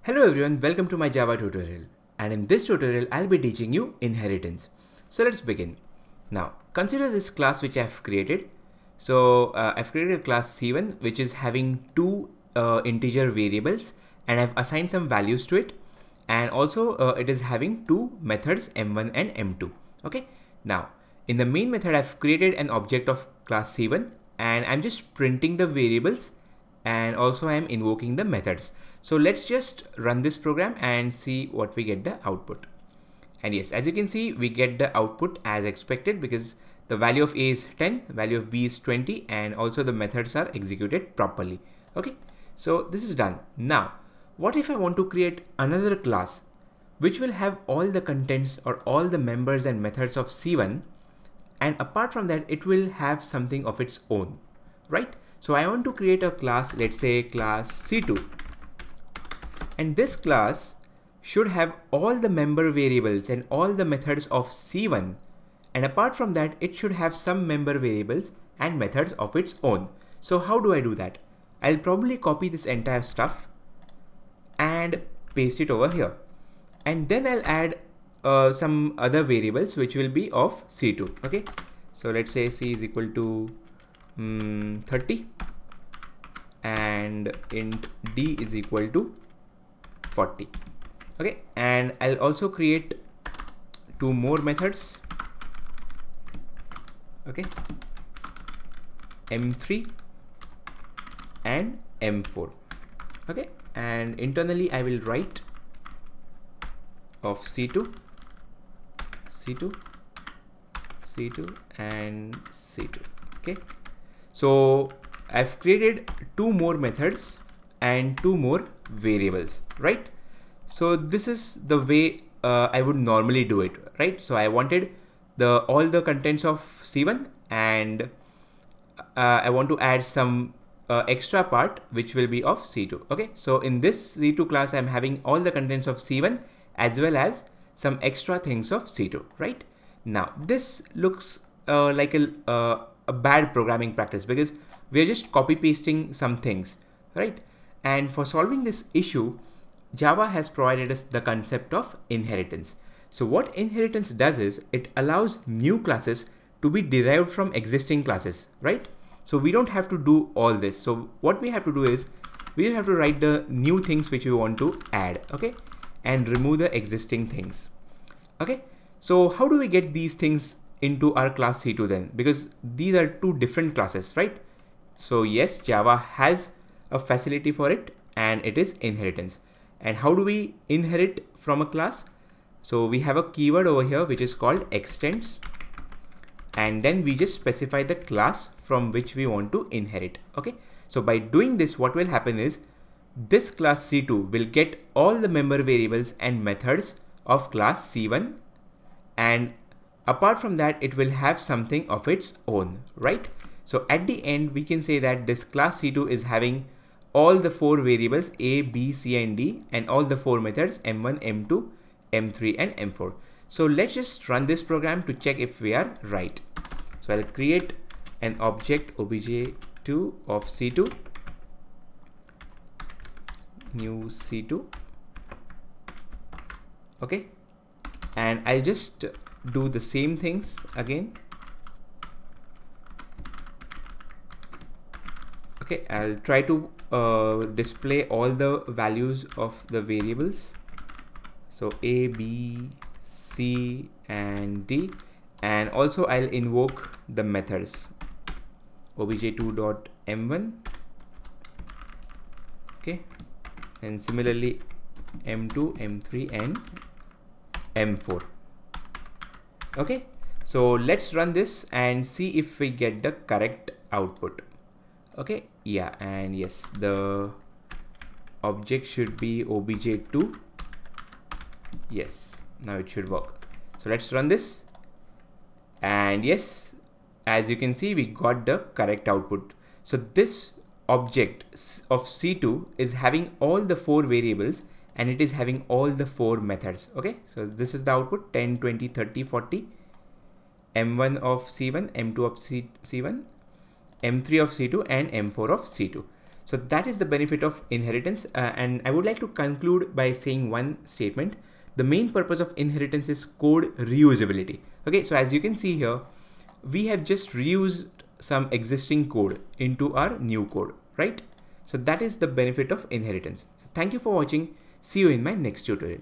Hello everyone, welcome to my Java tutorial. And in this tutorial, I'll be teaching you inheritance. So let's begin. Now, consider this class which I've created. I've created a class C1 which is having two integer variables, and I've assigned some values to it. And also it is having two methods M1 and M2. Okay. Now, in the main method, I've created an object of class C1 and I'm just printing the variables, and also I am invoking the methods. So let's just run this program and see what we get the output. And yes, as you can see, we get the output as expected because the value of A is 10, value of B is 20, and also the methods are executed properly. Okay, so this is done. Now, what if I want to create another class which will have all the contents or all the members and methods of C1, and apart from that, it will have something of its own, right? So I want to create a class, let's say class C2, and this class should have all the member variables and all the methods of C1, and apart from that, it should have some member variables and methods of its own. So how do I do that? I'll probably copy this entire stuff and paste it over here, and then I'll add some other variables which will be of C2. Okay, so let's say C is equal to 30 and int D is equal to 40. Okay, and I'll also create two more methods. Okay, M3 and M4. Okay, and internally I will write of C2, C2, C2 and C2. Okay, so I've created two more methods and two more variables, right? So this is the way I would normally do it, right? So I wanted all the contents of C1, and I want to add some extra part which will be of C2. Okay, so in this C2 class, I'm having all the contents of C1 as well as some extra things of C2, right? Now this looks like a bad programming practice because we're just copy pasting some things, right? And for solving this issue, Java has provided us the concept of inheritance. So what inheritance does is it allows new classes to be derived from existing classes, right? So we don't have to do all this. So what we have to do is we just have to write the new things which we want to add, okay, and remove the existing things. Okay, so how do we get these things into our class C2 then? Because these are two different classes, right? So yes, Java has a facility for it, and it is inheritance. And how do we inherit from a class? So we have a keyword over here which is called extends, and then we just specify the class from which we want to inherit. Okay, so by doing this, what will happen is this class C2 will get all the member variables and methods of class C1, and apart from that, it will have something of its own, right? So at the end, we can say that this class C2 is having all the four variables A, B, C, and D, and all the four methods M1, M2, M3, and M4. So let's just run this program to check if we are right. So I'll create an object obj2 of C2, new C2. Okay, and I'll just do the same things again. Okay, I'll try to display all the values of the variables. So A, B, C, and D, and also I'll invoke the methods obj2.m1. Okay, and similarly M2, M3, and M4. Okay, so let's run this and see if we get the correct output. Okay, yeah, and yes, the object should be obj2. Yes, now it should work. So let's run this, and yes, as you can see, we got the correct output. So this object of C2 is having all the four variables, and it is having all the four methods. Okay, so this is the output: 10, 20, 30, 40, M1 of C1, M2 of C1, M3 of C2, and M4 of C2. So that is the benefit of inheritance. And I would like to conclude by saying one statement. The main purpose of inheritance is code reusability. Okay, so as you can see here, we have just reused some existing code into our new code, right? So that is the benefit of inheritance. So thank you for watching. See you in my next tutorial.